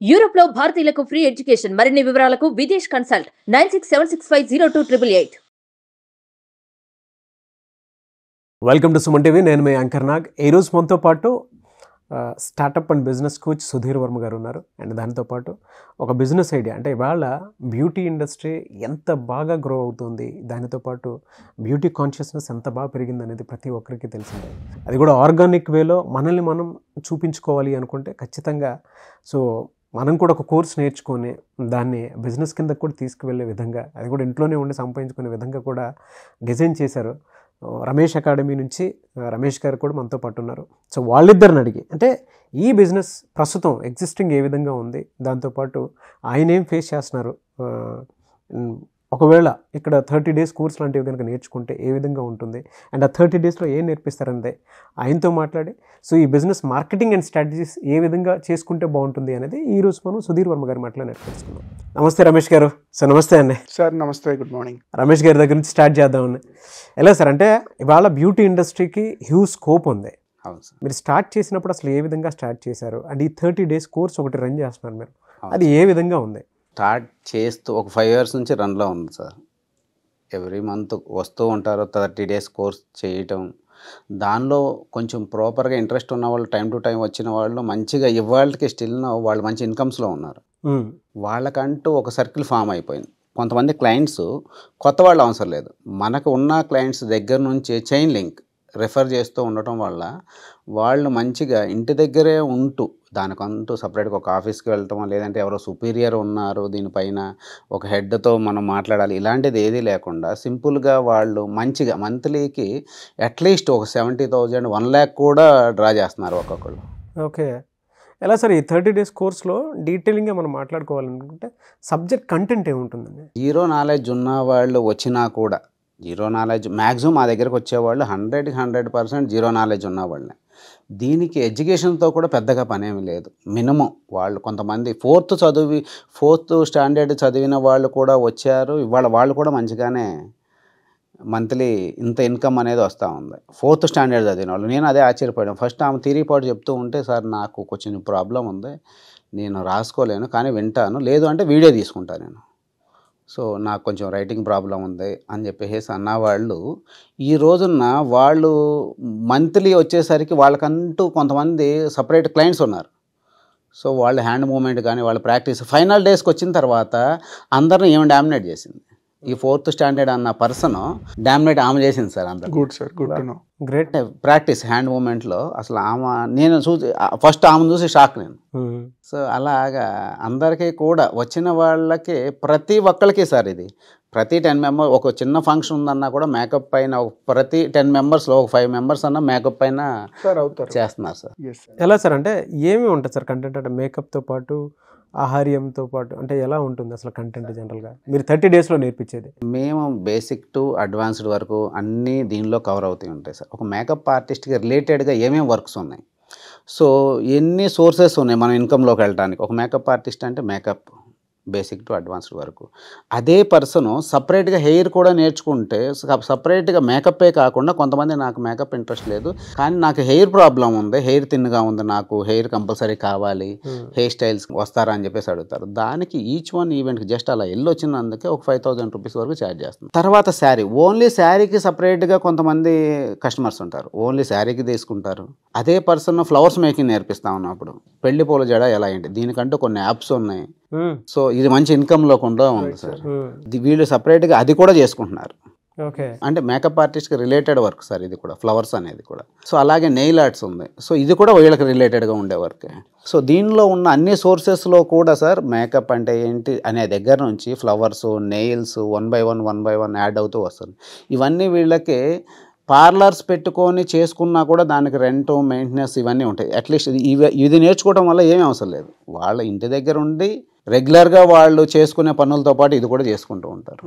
Europe లో భారతీయులకు free education. మరిన్ని వివరాలకు Videsh consult 9676502888. Welcome to Suman TV. నేను మీ యాంకర్ నాగ్. ఈరోజు మనతో పాటు startup and business coach Sudheer Varma గారు ఉన్నారు. అండ్ దాంతో పాటు ఒక బిజినెస్ ఐడియా, అంటే ఇవాళ బ్యూటీ ఇండస్ట్రీ ఎంత బాగా గ్రో అవుతుంది, దానితో పాటు బ్యూటీ కాన్షియస్నెస్ ఎంత బాగా పెరిగింది అనేది ప్రతి ఒక్కరికి తెలిసిందే. అది కూడా ఆర్గానిక్ వేలో మనల్ని మనం చూపించుకోవాలి అనుకుంటే ఖచ్చితంగా మనం కూడా ఒక కోర్స్ నేర్చుకొని దాన్ని బిజినెస్ కింద కూడా తీసుకువెళ్ళే విధంగా, అది కూడా ఇంట్లోనే ఉండి సంపాదించుకునే విధంగా కూడా డిజైన్ చేశారు. రమేష్ అకాడమీ నుంచి రమేష్ గారు కూడా మనతో పాటు ఉన్నారు. సో వాళ్ళిద్దరిని అడిగి, అంటే ఈ బిజినెస్ ప్రస్తుతం ఎగ్జిస్టింగ్ ఏ విధంగా ఉంది, దాంతోపాటు ఆయన ఏం ఫేస్ చేస్తున్నారు, ఒకవేళ ఇక్కడ 30 days కోర్స్ లాంటివి కనుక నేర్చుకుంటే ఏ విధంగా ఉంటుంది, అండ్ ఆ 30 daysలో ఏం నేర్పిస్తారంటే ఆయనతో మాట్లాడి, సో ఈ బిజినెస్ మార్కెటింగ్ అండ్ స్ట్రాటజీస్ ఏ విధంగా చేసుకుంటే బాగుంటుంది అనేది ఈ రోజు మనం సుధీర్ వర్మ గారి మాటలో నేర్చుకుందాం. నమస్తే రమేష్ గారు. సార్ నమస్తే అండి. సార్ నమస్తే, గుడ్ మార్నింగ్. రమేష్ గారి దగ్గర నుంచి స్టార్ట్ చేద్దామని. ఎలా సార్, అంటే ఇవాళ బ్యూటీ ఇండస్ట్రీకి హ్యూజ్ స్కోప్ ఉంది. మీరు స్టార్ట్ చేసినప్పుడు అసలు ఏ విధంగా స్టార్ట్ చేశారు, అండ్ ఈ 30 days కోర్స్ ఒకటి రన్ చేస్తున్నారు మీరు, అది ఏ విధంగా ఉంది? స్టార్ట్ చేస్తూ ఒక 5 years నుంచి రన్లో ఉంది సార్. ఎవ్రీ మంత్ వస్తూ ఉంటారు, 30 days కోర్స్ చేయటం. దానిలో కొంచెం ప్రాపర్గా ఇంట్రెస్ట్ ఉన్న వాళ్ళు, టైం టు టైం వచ్చిన వాళ్ళు మంచిగా ఇవాళకి స్టిల్ వాళ్ళు మంచి ఇన్కమ్స్లో ఉన్నారు. వాళ్ళకంటూ ఒక సర్కిల్ ఫామ్ అయిపోయింది. కొంతమంది క్లయింట్స్ కొత్త వాళ్ళు అవసరం లేదు, మనకు ఉన్న క్లయింట్స్ దగ్గర నుంచి చైన్ లింక్ రెఫర్ చేస్తూ ఉండటం వల్ల వాళ్ళు మంచిగా ఇంటి దగ్గరే ఉంటూ, దానికంటూ సపరేట్గా ఒక ఆఫీస్కి వెళ్ళటం, లేదంటే ఎవరో సుపీరియర్ ఉన్నారు దీనిపైన, ఒక హెడ్తో మనం మాట్లాడాలి, ఇలాంటిది ఏదీ లేకుండా సింపుల్గా వాళ్ళు మంచిగా మంత్లీకి అట్లీస్ట్ ఒక 70,000, 1 lakh కూడా డ్రా చేస్తున్నారు ఒక్కొక్కళ్ళు. ఓకే. ఎలా సార్ ఈ 30 days కోర్స్లో డీటెయిలింగ్గా మనం మాట్లాడుకోవాలనుకుంటే సబ్జెక్ట్ కంటెంట్ ఏముంటుందండి? జీరో నాలెడ్జ్ ఉన్న వాళ్ళు వచ్చినా కూడా, జీరో నాలెడ్జ్ మ్యాక్సిమం మా దగ్గరకు వచ్చేవాళ్ళు 100% జీరో నాలెడ్జ్ ఉన్నవాళ్ళే. దీనికి ఎడ్యుకేషన్తో కూడా పెద్దగా పనేమి లేదు. మినిమం వాళ్ళు కొంతమంది 4th స్టాండర్డ్ చదివిన వాళ్ళు కూడా వచ్చారు. ఇవాళ వాళ్ళు కూడా మంచిగానే మంత్లీ ఇంత ఇన్కమ్ అనేది వస్తూ ఉంది. 4th స్టాండర్డ్ చదివిన వాళ్ళు. నేను అదే ఆశ్చర్యపోయాను. ఫస్ట్ ఆమె థియరీ పాటు చెప్తూ ఉంటే, సార్ నాకు కొంచెం ప్రాబ్లం ఉంది, నేను రాసుకోలేను కానీ వింటాను, లేదు అంటే వీడియో తీసుకుంటాను నేను, సో నాకు కొంచెం రైటింగ్ ప్రాబ్లం ఉంది అని చెప్పేసి అన్నవాళ్ళు ఈ రోజున వాళ్ళు మంత్లీ వచ్చేసరికి వాళ్ళకంటూ కొంతమంది సపరేట్ క్లయింట్స్ ఉన్నారు. సో వాళ్ళ హ్యాండ్ మూమెంట్ కానీ వాళ్ళ ప్రాక్టీస్ ఫైనల్ డేస్కి వచ్చిన తర్వాత అందరిని ఏమి డామినేట్ చేసింది. ఈ 4th స్టాండర్డ్ అన్న పర్సన్ డామినేట్ ఆమె చేసింది సార్ అందరూ. Good sir, good to know. Great practice hand మూమెంట్లో అసలు ఆమె, నేను ఫస్ట్ ఆమెను చూసి షాక్ నేను. సో అలాగా అందరికీ కూడా వచ్చిన వాళ్ళకి ప్రతి ఒక్కరికి సార్ ఇది ప్రతి 10 members, ఒక చిన్న ఫంక్షన్ ఉందన్నా కూడా మేకప్ పైన ప్రతి 10 membersలో ఒక 5 members అన్న మేకప్ పైన చేస్తున్నారు సార్. ఎలా సార్, అంటే ఏమి ఉంటుంది సార్ కంటెంట్? అంటే మేకప్తో పాటు ఆహార్యంతో పాటు అంటే ఎలా ఉంటుంది అసలు కంటెంట్ జనరల్గా మీరు 30 daysలో నేర్పించేది? మేము బేసిక్ టు అడ్వాన్స్డ్ వరకు అన్నీ దీనిలో కవర్ అవుతూ ఉంటాయి సార్. ఒక మేకప్ ఆర్టిస్ట్కి రిలేటెడ్గా ఏమేమి వర్క్స్ ఉన్నాయి, సో ఎన్ని సోర్సెస్ ఉన్నాయి మనం ఇన్కంలోకి వెళ్ళడానికి. ఒక మేకప్ ఆర్టిస్ట్ అంటే మేకప్ బేసిక్ టు అడ్వాన్స్డ్ వరకు. అదే పర్సన్ సపరేట్గా హెయిర్ కూడా నేర్చుకుంటే, సపరేట్గా మేకప్పే కాకుండా కొంతమంది నాకు మేకప్ ఇంట్రెస్ట్ లేదు కానీ నాకు హెయిర్ ప్రాబ్లం ఉంది, హెయిర్ థిన్గా ఉంది, నాకు హెయిర్ కంపల్సరీ కావాలి, హెయిర్ స్టైల్స్ వస్తారా అని చెప్పేసి అడుగుతారు. దానికి ఈచ్ వన్ ఈవెంట్కి జస్ట్ అలా వచ్చినందుకే ఒక 5,000 rupees వరకు ఛార్జ్ చేస్తుంది. తర్వాత శారీ, ఓన్లీ శారీకి సపరేట్గా కొంతమంది కస్టమర్స్ ఉంటారు, ఓన్లీ శారీకి తీసుకుంటారు. అదే పర్సన్ ఫ్లవర్స్ మేకింగ్ నేర్పిస్తా ఉన్నప్పుడు పెళ్లి పూల జడ ఎలా ఏంటి, దీనికంటూ కొన్ని యాప్స్ ఉన్నాయి. సో ఇది మంచి ఇన్కమ్లో కూడా ఉంది సార్. వీళ్ళు సపరేట్గా అది కూడా చేసుకుంటున్నారు. అంటే మేకప్ ఆర్టిస్ట్కి రిలేటెడ్ వర్క్ సార్ ఇది కూడా, ఫ్లవర్స్ అనేది కూడా. సో అలాగే నెయిల్ ఆర్ట్స్ ఉంది, సో ఇది కూడా వీళ్ళకి రిలేటెడ్గా ఉండే వర్క్. సో దీనిలో ఉన్న అన్ని సోర్సెస్లో కూడా సార్ మేకప్ అంటే ఏంటి అనే దగ్గర నుంచి ఫ్లవర్స్, నెయిల్స్ 1 by 1 యాడ్ అవుతూ వస్తుంది. ఇవన్నీ వీళ్ళకి పార్లర్స్ పెట్టుకొని చేసుకున్నా కూడా దానికి రెంట్, మెయింటెనెన్స్ ఇవన్నీ ఉంటాయి. అట్లీస్ట్ ఇది నేర్చుకోవడం వల్ల ఏమీ అవసరం లేదు, వాళ్ళ ఇంటి దగ్గర ఉండి రెగ్యులర్గా వాళ్ళు చేసుకునే పనులతో పాటు ఇది కూడా చేసుకుంటూ ఉంటారు.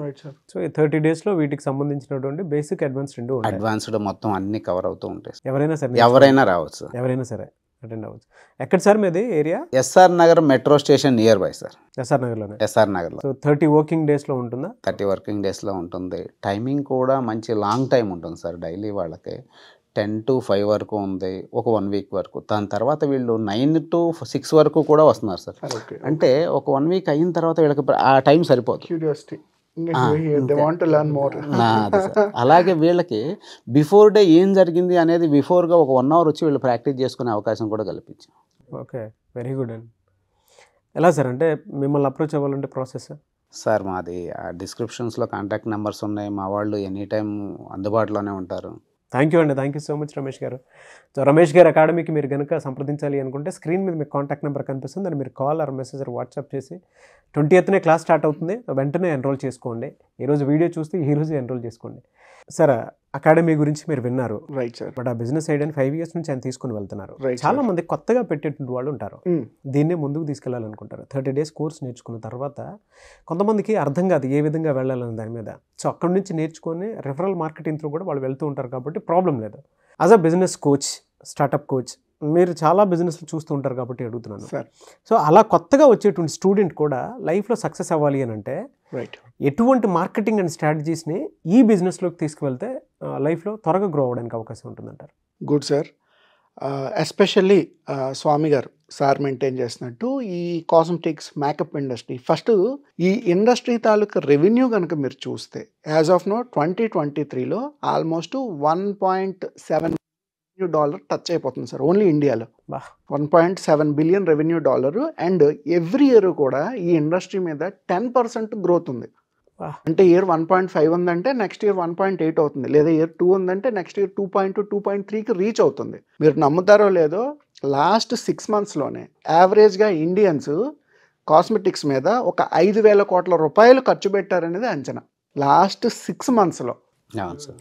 సో ఈ 30 daysలో వీటికి సంబంధించినటువంటి బేసిక్ అడ్వాన్స్డ్ మొత్తం అన్నీ కవర్ అవుతూ ఉంటాయి. ఎవరైనా రావచ్చు, ఎవరైనా సరే అటెండ్ అవ్వచ్చు. ఎక్కడ సార్ మీది area? SR Nagar metro station near by sir. SR నగర్లోనే. ఎస్ఆర్ నగర్లో. సో 30 working daysలో ఉంటుందా? 30 working daysలో ఉంటుంది. టైమింగ్ కూడా మంచి లాంగ్ టైం ఉంటుంది సార్. డైలీ వాళ్ళకి 10 to 5 వరకు ఉంది, ఒక 1 వీక్ వరకు. దాని తర్వాత వీళ్ళు 9 to 6 వరకు కూడా వస్తున్నారు సార్. ఓకే. అంటే ఒక 1 వీక్ అయిన తర్వాత వీళ్ళకి ఆ టైం సరిపోదు. Curiosity, they want to learn more. అది సార్. అలాగే వీళ్ళకి బిఫోర్ డే ఏం జరిగింది అనేది బిఫోర్గా ఒక 1 అవర్ వచ్చి వీళ్ళు ప్రాక్టీస్ చేసుకునే అవకాశం కూడా కల్పించాం. ఓకే, వెరీ గుడ్ అండి. ఎలా సార్ అంటే మిమ్మల్ని అప్రోచ్ అవ్వాలంటే ప్రాసెస్? సార్ మాది డిస్క్రిప్షన్స్లో కాంటాక్ట్ నెంబర్స్ ఉన్నాయి, మా వాళ్ళు ఎనీ టైం అందుబాటులోనే ఉంటారు. థ్యాంక్ యూ అండి, thank you so much Ramesh గారు. సో రమేష్ గారు అకాడమీకి మీరు కనుక సంప్రదించాలి అనుకుంటే స్క్రీన్ మీద మీకు కాంటాక్ట్ నెంబర్ కనిపిస్తుంది, దాన్ని మీరు కాల్ ఆర్ మెసేజ్ వాట్సాప్ చేసి 20th క్లాస్ స్టార్ట్ అవుతుంది, వెంటనే ఎన్రోల్ చేసుకోండి. ఈరోజు వీడియో చూస్తే ఈరోజు ఎన్రోల్ చేసుకోండి. సార్ అకాడమీ గురించి మీరు విన్నారు, రైట్ సార్. బట్ ఆ బిజినెస్ ఐడియాని 5 years నుంచి ఆయన తీసుకుని వెళ్తున్నారు. Right, చాలా మంది కొత్తగా పెట్టేటువంటి వాళ్ళు ఉంటారు, దీన్నే ముందుకు తీసుకెళ్లాలనుకుంటారు. 30 days కోర్స్ నేర్చుకున్న తర్వాత కొంతమందికి అర్థం కాదు ఏ విధంగా వెళ్ళాలని దాని మీద. సో అక్కడి నుంచి నేర్చుకొని రెఫరల్ మార్కెటింగ్ త్రూ కూడా వాళ్ళు వెళ్తూ ఉంటారు కాబట్టి ప్రాబ్లం లేదు. As a business coach, startup coach, మీరు చాలా బిజినెస్లు చూస్తూ ఉంటారు కాబట్టి అడుగుతున్నాను. సో అలా కొత్తగా వచ్చేటువంటి స్టూడెంట్ కూడా లైఫ్లో సక్సెస్ అవ్వాలి అని అంటే రైట్, ఎటువంటి మార్కెటింగ్ అండ్ స్ట్రాటజీస్ని ఈ బిజినెస్లోకి తీసుకువెళ్తే లైఫ్లో త్వరగా గ్రో అవ్వడానికి అవకాశం ఉంటుందంటారు? Good sir. ఎస్పెషల్లీ స్వామి గారు సార్ మెయింటైన్ చేసినట్టు ఈ కాస్మెటిక్స్ మేకప్ ఇండస్ట్రీ, ఫస్ట్ ఈ ఇండస్ట్రీ తాలూకు రెవెన్యూ కనుక మీరు చూస్తే యాజ్ ఆఫ్ నో 2023లో ఆల్మోస్ట్ $1.7 billion టచ్ అయిపోతుంది సార్ ఓన్లీ ఇండియాలో. 1.7 billion revenue dollar. And every year కూడా ఈ ఇండస్ట్రీ మీద 10% గ్రోత్ ఉంది. అంటే ఇయర్ 1.5 ఉందంటే నెక్స్ట్ ఇయర్ 1.8 అవుతుంది, లేదా ఇయర్ 2 ఉందంటే నెక్స్ట్ ఇయర్ 2.2, 2.3కి రీచ్ అవుతుంది. మీరు నమ్ముతారో లేదో లాస్ట్ 6 monthsలోనే యావరేజ్గా ఇండియన్స్ కాస్మెటిక్స్ మీద ఒక 5,000 కోట్ల రూపాయలు ఖర్చు పెట్టారనేది అంచనా లాస్ట్ 6 monthsలో.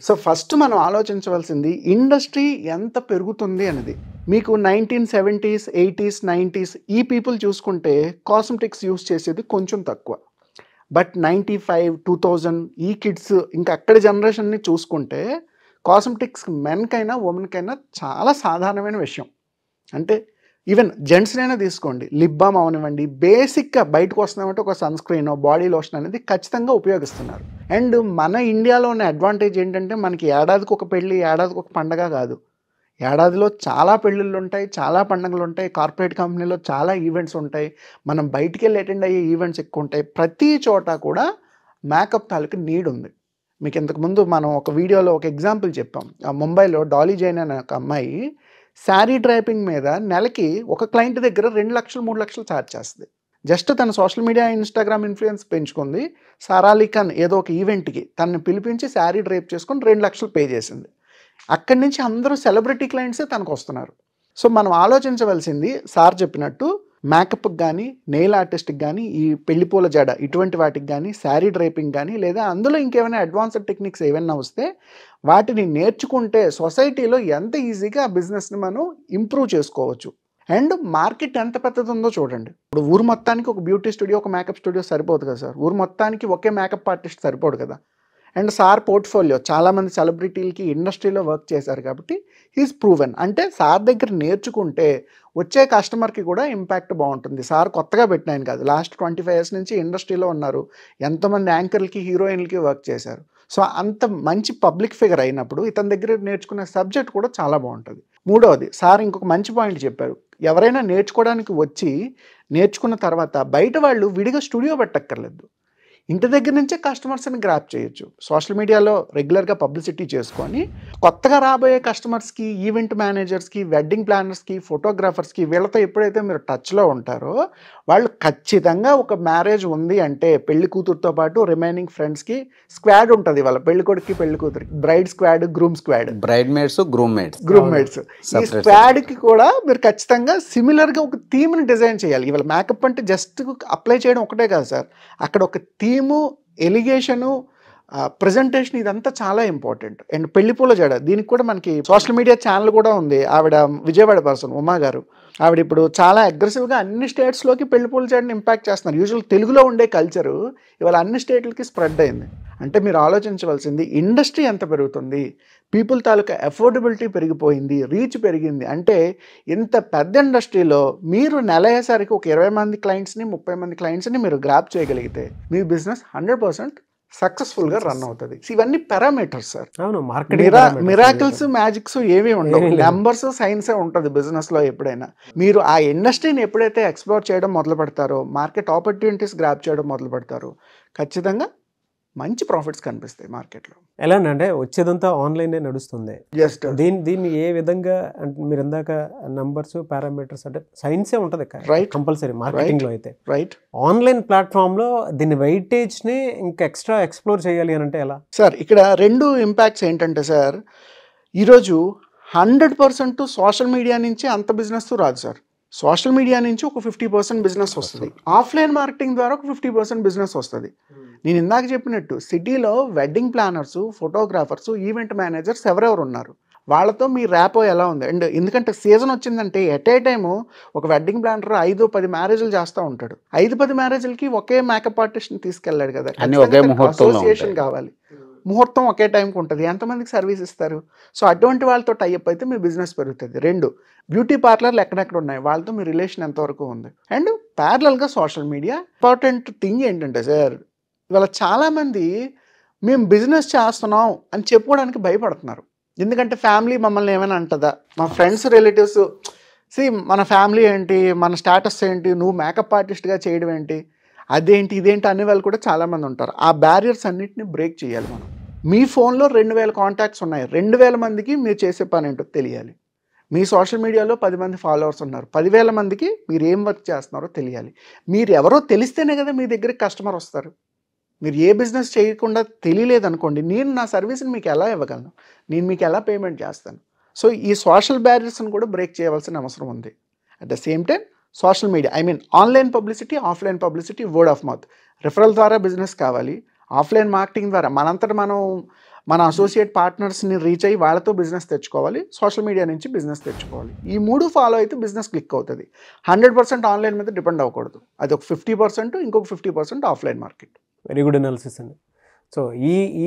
సో ఫస్ట్ మనం ఆలోచించవలసింది ఇండస్ట్రీ ఎంత పెరుగుతుంది అనేది. మీకు 1970s, 80s, 90s ఈ పీపుల్ చూసుకుంటే కాస్మెటిక్స్ యూస్ చేసేది కొంచెం తక్కువ. బట్ 95, 2000 ఈ కిడ్స్ ఇంకా అక్కడి జనరేషన్ని చూసుకుంటే కాస్మెటిక్స్ మెన్కైనా ఉమెన్కైనా చాలా సాధారణమైన విషయం. అంటే ఈవెన్ జెంట్స్నైనా తీసుకోండి, లిప్ బామ్ అవనివ్వండి, బేసిక్గా బయటకు వస్తున్నామంటే ఒక సన్ స్క్రీన్, బాడీ లోషన్ అనేది ఖచ్చితంగా ఉపయోగిస్తున్నారు. అండ్ మన ఇండియాలో ఉన్న అడ్వాంటేజ్ ఏంటంటే మనకి ఏడాదికి ఒక పెళ్ళి, ఏడాదికి ఒక పండగ కాదు, ఏడాదిలో చాలా పెళ్ళిళ్ళు ఉంటాయి, చాలా పండుగలు ఉంటాయి, కార్పొరేట్ కంపెనీలో చాలా ఈవెంట్స్ ఉంటాయి, మనం బయటికి వెళ్ళి అటెండ్ అయ్యే ఈవెంట్స్ ఎక్కువ ఉంటాయి. ప్రతి చోట కూడా మేకప్ తాలూకు నీడ్ ఉంది. మీకు ఇంతకుముందు మనం ఒక వీడియోలో ఒక ఎగ్జాంపుల్ చెప్పాం. ముంబైలో డాలీ జైన్ అనే ఒక అమ్మాయి శారీ డ్రైపింగ్ మీద నెలకి ఒక క్లయింట్ దగ్గర 2 లక్షలు 3 లక్షలు ఛార్జ్ చేస్తుంది. జస్ట్ తన సోషల్ మీడియా, ఇన్స్టాగ్రామ్ ఇన్ఫ్లుయెన్స్ పెంచుకుంది. సారా అలీ ఖాన్ ఏదో ఒక ఈవెంట్కి తనని పిలిపించి శారీ డ్రైప్ చేసుకొని 2 లక్షలు పే చేసింది. అక్కడి నుంచి అందరూ సెలబ్రిటీ క్లయింట్సే తనకు వస్తున్నారు. సో మనం ఆలోచించవలసింది సార్ చెప్పినట్టు మేకప్కి కానీ, నెయిల్ ఆర్టిస్ట్కి కానీ, ఈ పెళ్లిపూల జడ ఇటువంటి వాటికి కానీ, శారీ డ్రైపింగ్ కానీ, లేదా అందులో ఇంకేమైనా అడ్వాన్స్డ్ టెక్నిక్స్ ఏమైనా వస్తే వాటిని నేర్చుకుంటే సొసైటీలో ఎంత ఈజీగా ఆ బిజినెస్ని మనం ఇంప్రూవ్ చేసుకోవచ్చు. అండ్ మార్కెట్ ఎంత పెద్దది ఉందో చూడండి. ఇప్పుడు ఊరు మొత్తానికి ఒక బ్యూటీ స్టూడియో, ఒక మేకప్ స్టూడియో సరిపోదు కదా సార్. ఊరు మొత్తానికి ఒకే మేకప్ ఆర్టిస్ట్ సరిపోదు కదా. అండ్ సార్ పోర్ట్ఫోలియో చాలామంది సెలబ్రిటీలకి ఇండస్ట్రీలో వర్క్ చేశారు కాబట్టి హీస్ ప్రూవెన్. అంటే సార్ దగ్గర నేర్చుకుంటే వచ్చే కస్టమర్కి కూడా ఇంపాక్ట్ బాగుంటుంది. సార్ కొత్తగా పెట్టినాయని కాదు, లాస్ట్ 25 years నుంచి ఇండస్ట్రీలో ఉన్నారు, ఎంతోమంది యాంకర్లకి, హీరోయిన్లకి వర్క్ చేశారు. సో అంత మంచి పబ్లిక్ ఫిగర్ అయినప్పుడు ఇతని దగ్గర నేర్చుకునే సబ్జెక్ట్ కూడా చాలా బాగుంటుంది. మూడవది, సార్ ఇంకొక మంచి పాయింట్ చెప్పారు. ఎవరైనా నేర్చుకోవడానికి వచ్చి నేర్చుకున్న తర్వాత బయట వాళ్ళు విడిగా స్టూడియో పెట్టక్కర్లేదు, ఇంటి దగ్గర నుంచే కస్టమర్స్ని గ్రాప్ చేయొచ్చు. సోషల్ మీడియాలో రెగ్యులర్గా పబ్లిసిటీ చేసుకొని కొత్తగా రాబోయే కస్టమర్స్కి, ఈవెంట్ మేనేజర్స్కి, వెడ్డింగ్ ప్లానర్స్కి, ఫోటోగ్రాఫర్స్కి వీళ్ళతో ఎప్పుడైతే మీరు టచ్లో ఉంటారో వాళ్ళు ఖచ్చితంగా ఒక మ్యారేజ్ ఉంది అంటే పెళ్లి కూతురుతో పాటు రిమైనింగ్ ఫ్రెండ్స్కి స్క్వాడ్ ఉంటుంది. వాళ్ళ పెళ్లి కొడుకుకి, పెళ్లి కూతురికి braid squad, groom squad, braid maids, groom maids. ఈ స్క్వాడ్కి కూడా మీరు ఖచ్చితంగా సిమిలర్గా ఒక థీమ్ని డిజైన్ చేయాలి. ఇవాళ మేకప్ అంటే జస్ట్ అప్లై చేయడం ఒకటే కాదు సార్, అక్కడ ఒక థీము, ఎలిగేషను, ప్రజెంటేషన్ ఇదంతా చాలా ఇంపార్టెంట్. అండ్ పెళ్లిపూల జడ దీనికి కూడా మనకి సోషల్ మీడియా ఛానల్ కూడా ఉంది. ఆవిడ విజయవాడ పర్సన్ ఉమా గారు, ఆవిడ ఇప్పుడు చాలా అగ్రెసివ్గా అన్ని స్టేట్స్లోకి పెళ్లిపూల జడని ఇంపాక్ట్ చేస్తున్నారు. యూజువల్ తెలుగులో ఉండే కల్చరు ఇవాళ అన్ని స్టేట్లకి స్ప్రెడ్ అయింది. అంటే మీరు ఆలోచించవలసింది ఇండస్ట్రీ ఎంత పెరుగుతుంది, పీపుల్ తాలూకా అఫోర్డబిలిటీ పెరిగిపోయింది, రీచ్ పెరిగింది. అంటే ఇంత పెద్ద ఇండస్ట్రీలో మీరు నెల అయ్యేసరికి ఒక 20 మంది క్లయింట్స్ని, 30 మంది క్లయింట్స్ని మీరు గ్రాప్ చేయగలిగితే మీ బిజినెస్ 100% సక్సెస్ఫుల్గా రన్ అవుతుంది. ఇవన్నీ పారామీటర్స్ సార్. అవును, మార్కెటింగ్ మిరాకిల్స్ మ్యాజిక్స్ ఏమీ ఉండవు, నెంబర్స్ సైన్సే ఉంటుంది బిజినెస్లో. ఎప్పుడైనా మీరు ఆ ఇండస్ట్రీని ఎప్పుడైతే ఎక్స్ప్లోర్ చేయడం మొదలు పెడతారో, మార్కెట్ ఆపర్చునిటీస్ గ్రాప్ చేయడం మొదలు పెడతారో, ఖచ్చితంగా మంచి ప్రాఫిట్స్ కనిపిస్తాయి మార్కెట్లో. ఎలా అంటే వచ్చేదంతా ఆన్లైనే నడుస్తుంది. జస్ట్ దీన్ని ఏ విధంగా అంటే మీరు ఇందాక నంబర్స్ పారామీటర్స్ అంటే సైన్సే ఉంటుంది కంపల్సరీ మార్కెటింగ్లో. అయితే రైట్, ఆన్లైన్ ప్లాట్ఫామ్లో దీని వెయిటేజ్ని ఇంకా ఎక్స్ట్రా ఎక్స్ప్లోర్ చేయాలి అని అంటే ఎలా సార్? ఇక్కడ రెండు ఇంపాక్ట్స్ ఏంటంటే సార్, ఈరోజు 100% సోషల్ మీడియా నుంచి అంత బిజినెస్ రాదు సార్. సోషల్ మీడియా నుంచి ఒక 50% బిజినెస్ వస్తుంది, ఆఫ్లైన్ మార్కెటింగ్ ద్వారా ఒక 50% బిజినెస్ వస్తుంది. నేను ఇందాక చెప్పినట్టు సిటీలో wedding planners, photographers, event managers ఎవరెవరు ఉన్నారు, వాళ్ళతో మీ ర్యాపో ఎలా ఉంది. అండ్ ఎందుకంటే సీజన్ వచ్చిందంటే ఎట్ ఏ టైము ఒక వెడ్డింగ్ ప్లానర్ 5-10 మ్యారేజ్లు చేస్తూ ఉంటాడు. 5-10 మ్యారేజ్లకి ఒకే మేకప్ ఆర్టిస్ట్ని తీసుకెళ్ళాడు కదా, అసోసియేషన్ కావాలి. ముహూర్తం ఒకే టైంకి ఉంటుంది, ఎంతమందికి సర్వీస్ ఇస్తారు? సో అటువంటి వాళ్ళతో టైఅప్ అయితే మీ బిజినెస్ పెరుగుతుంది. 2, బ్యూటీ పార్లర్లు ఎక్కడెక్కడ ఉన్నాయి, వాళ్ళతో మీ రిలేషన్ ఎంతవరకు ఉంది. అండ్ ప్యారలల్గా సోషల్ మీడియా. ఇంపార్టెంట్ థింగ్ ఏంటంటే సార్, ఇవాళ చాలామంది మేము బిజినెస్ చేస్తున్నాం అని చెప్పుకోవడానికి భయపడుతున్నారు. ఎందుకంటే ఫ్యామిలీ మమ్మల్ని ఏమైనా అంటుందా, మా ఫ్రెండ్స్ రిలేటివ్స్ మన ఫ్యామిలీ ఏంటి, మన స్టేటస్ ఏంటి, నువ్వు మేకప్ ఆర్టిస్ట్గా చేయడం ఏంటి, అదేంటి ఇదేంటి అనే వాళ్ళు కూడా చాలామంది ఉంటారు. ఆ బ్యారియర్స్ అన్నింటినీ బ్రేక్ చేయాలి మనం. మీ ఫోన్లో 2000 కాంటాక్ట్స్ ఉన్నాయి, 2000 మందికి మీరు చేసే పని ఏంటో తెలియాలి. మీ సోషల్ మీడియాలో 10 మంది ఫాలోవర్స్ ఉన్నారు, 10,000 మందికి మీరు ఏం వర్క్ చేస్తున్నారో తెలియాలి. మీరు ఎవరో తెలిస్తేనే కదా మీ దగ్గరికి కస్టమర్ వస్తారు. మీరు ఏ బిజినెస్ చేయకుండా తెలియలేదనుకోండి, నేను నా సర్వీస్ని మీకు ఎలా ఇవ్వగలను, నేను మీకు ఎలా పేమెంట్ చేస్తాను. సో ఈ సోషల్ బ్యారియర్స్ని కూడా బ్రేక్ చేయవలసిన అవసరం ఉంది. At the same time social media, online publicity, offline publicity, word of mouth, referral ద్వారా బిజినెస్ కావాలి. ఆఫ్లైన్ మార్కెటింగ్ ద్వారా మనంతటా మనం మన అసోసియేట్ పార్ట్నర్స్ని రీచ్ అయ్యి వాళ్ళతో బిజినెస్ తెచ్చుకోవాలి. సోషల్ మీడియా నుంచి బిజినెస్ తెచ్చుకోవాలి. ఈ 3 ఫాలో అయితే బిజినెస్ క్లిక్ అవుతుంది. 100% ఆన్లైన్ మీద డిపెండ్ అవ్వకూడదు. అది ఒక 50%, ఇంకొక 50% offline market. Very good analysis అండి. సో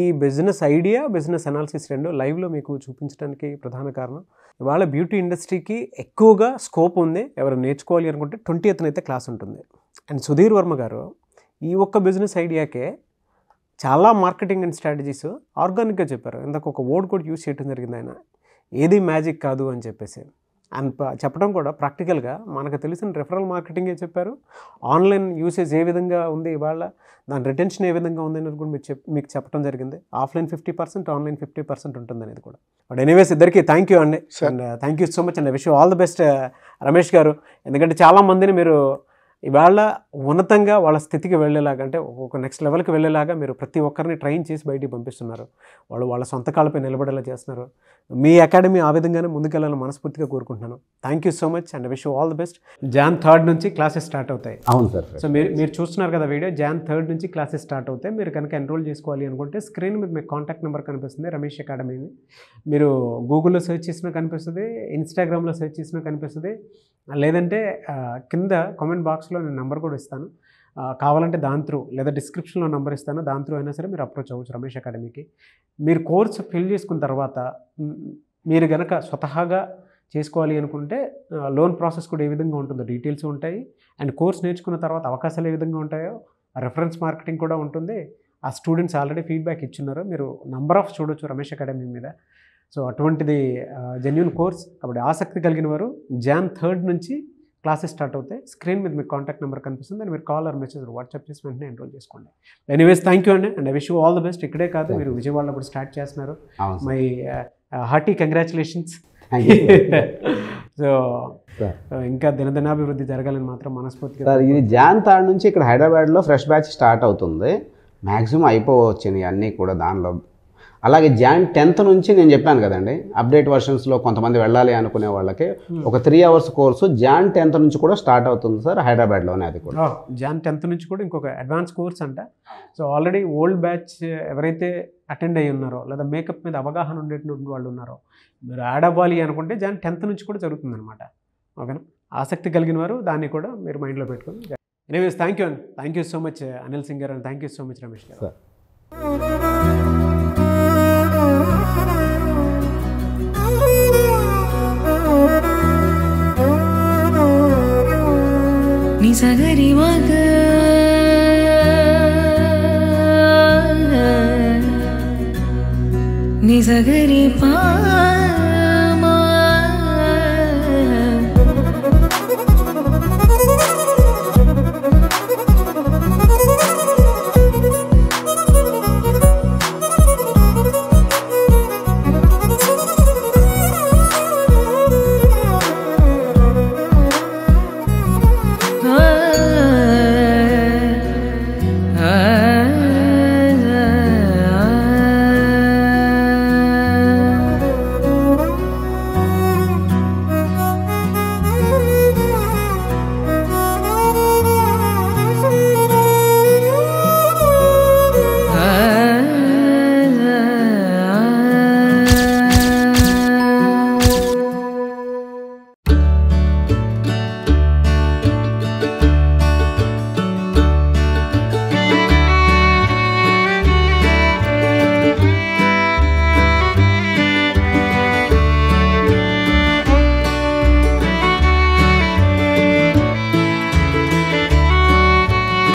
ఈ బిజినెస్ ఐడియా, బిజినెస్ అనాలిసిస్ రెండు లైవ్లో మీకు చూపించడానికి ప్రధాన కారణం, ఇవాళ బ్యూటీ ఇండస్ట్రీకి ఎక్కువగా స్కోప్ ఉంది. ఎవరు నేర్చుకోవాలి అనుకుంటే 20th అయితే క్లాస్ ఉంటుంది. అండ్ సుధీర్ వర్మ గారు ఈ ఒక్క బిజినెస్ ఐడియాకే చాలా మార్కెటింగ్ అండ్ స్ట్రాటజీస్ ఆర్గానిక్గా చెప్పారు. ఇందాక ఒక వర్డ్ కూడా యూజ్ చేయడం జరిగింది ఆయన, ఏది మ్యాజిక్ కాదు అని చెప్పేసి. అండ్ చెప్పడం కూడా ప్రాక్టికల్గా మనకు తెలిసిన రెఫరల్ మార్కెటింగే చెప్పారు. ఆన్లైన్ యూసేజ్ ఏ విధంగా ఉంది ఇవాళ, దాని రిటెన్షన్ ఏ విధంగా ఉంది అనేది కూడా మీకు చెప్పడం జరిగింది. ఆఫ్లైన్ 50%, ఆన్లైన్ 50% ఉంటుంది అనేది కూడా. బట్ ఎనీవేస్ ఇద్దరికి థ్యాంక్ యూ అండి. And thank you so much and wish you all the best Ramesh గారు. ఎందుకంటే చాలామందిని మీరు ఇవాళ ఉన్నతంగా వాళ్ళ స్థితికి వెళ్ళేలాగా, అంటే ఒక నెక్స్ట్ లెవెల్కి వెళ్ళేలాగా మీరు ప్రతి ఒక్కరిని ట్రైన్ చేసి బయటికి పంపిస్తున్నారు. వాళ్ళు వాళ్ళ సొంత కాళ్ళపై నిలబడేలా చేస్తున్నారు. మీ అకాడమీ ఆ విధంగానే ముందుకెళ్ళాలని మనస్ఫూర్తిగా కోరుకుంటున్నాను. Thank you so much and wish you all the best. Jan 3 నుంచి క్లాసెస్ స్టార్ట్ అవుతాయి. అవును సార్. సో మీరు చూస్తున్నారు కదా వీడియో, Jan 3 నుంచి క్లాసెస్ స్టార్ట్ అవుతాయి. మీరు కనుక ఎన్రోల్ చేసుకోవాలి అనుకుంటే స్క్రీన్ మీద మీకు కాంటాక్ట్ నెంబర్ కనిపిస్తుంది, రమేష్ అకాడమీని. మీరు గూగుల్లో సెర్చ్ చేసినా కనిపిస్తుంది, ఇన్స్టాగ్రామ్లో సెర్చ్ చేసినా కనిపిస్తుంది, లేదంటే కింద కామెంట్ బాక్స్లో నేను నెంబర్ కూడా ఇస్తాను. కావాలంటే దాని త్రూ, లేదా డిస్క్రిప్షన్లో నెంబర్ ఇస్తాను, దాని త్రూ అయినా సరే మీరు అప్రోచ్ అవ్వచ్చు రమేష్ అకాడమీకి. మీరు కోర్సు ఫిల్ చేసుకున్న తర్వాత మీరు కనుక స్వతహాగా చేసుకోవాలి అనుకుంటే లోన్ ప్రాసెస్ కూడా ఏ విధంగా ఉంటుందో డీటెయిల్స్ ఉంటాయి. అండ్ కోర్స్ నేర్చుకున్న తర్వాత అవకాశాలు ఏ విధంగా ఉంటాయో, రెఫరెన్స్ మార్కెటింగ్ కూడా ఉంటుంది. ఆ స్టూడెంట్స్ ఆల్రెడీ ఫీడ్బ్యాక్ ఇచ్చున్నారు, మీరు నంబర్ ఆఫ్ చూడొచ్చు రమేష్ అకాడమీ మీద. సో అటువంటిది జెన్యూన్ కోర్స్. కాబట్టి ఆసక్తి కలిగిన వారు Jan 3 నుంచి క్లాసెస్ స్టార్ట్ అవుతాయి. స్క్రీన్ మీద మీకు కాంటాక్ట్ నెంబర్ కనిపిస్తుంది, అని మీరు కాల్ ఆర్ మెసేజ్ వాట్సాప్ చేసి వెంటనే ఎన్రోల్ చేసుకోండి. ఎనీవేస్ థ్యాంక్ యూ అండి and I wish you all the best. ఇక్కడే కాదు, మీరు విజయవాడలో కూడా స్టార్ట్ చేస్తున్నారు. My hearty congratulations. సో ఇంకా దినదినాభివృద్ధి జరగాలని మాత్రం మనస్ఫూర్తిగా. సార్ ఇది Jan 3 నుంచి ఇక్కడ హైదరాబాద్లో ఫ్రెష్ బ్యాచ్ స్టార్ట్ అవుతుంది. మ్యాక్సిమం అయిపోవచ్చింది అన్నీ కూడా దానిలో. అలాగే Jan 10th నుంచి నేను చెప్పాను కదండి, అప్డేట్ వర్షన్స్లో కొంతమంది వెళ్ళాలి అనుకునే వాళ్ళకి ఒక 3 hours కోర్సు Jan 10th నుంచి కూడా స్టార్ట్ అవుతుంది సార్, హైదరాబాద్లోనే. అది కూడా Jan 10th నుంచి కూడా ఇంకొక అడ్వాన్స్ కోర్స్ అంట. సో ఆల్రెడీ ఓల్డ్ బ్యాచ్ ఎవరైతే అటెండ్ అయ్యి ఉన్నారో, లేదా మేకప్ మీద అవగాహన ఉండేటువంటి వాళ్ళు ఉన్నారో, మీరు యాడ్ అవ్వాలి అనుకుంటే Jan 10th నుంచి కూడా జరుగుతుంది అనమాట. ఓకేనా? ఆసక్తి కలిగిన వారు దాన్ని కూడా మీరు మైండ్లో పెట్టుకొని. ఎనీవేస్ థ్యాంక్ యూ అండి. Thank you so much Anil Singh గారు, and thank you so much Ramesh గారు. Ni sagari waga నిజగరి పా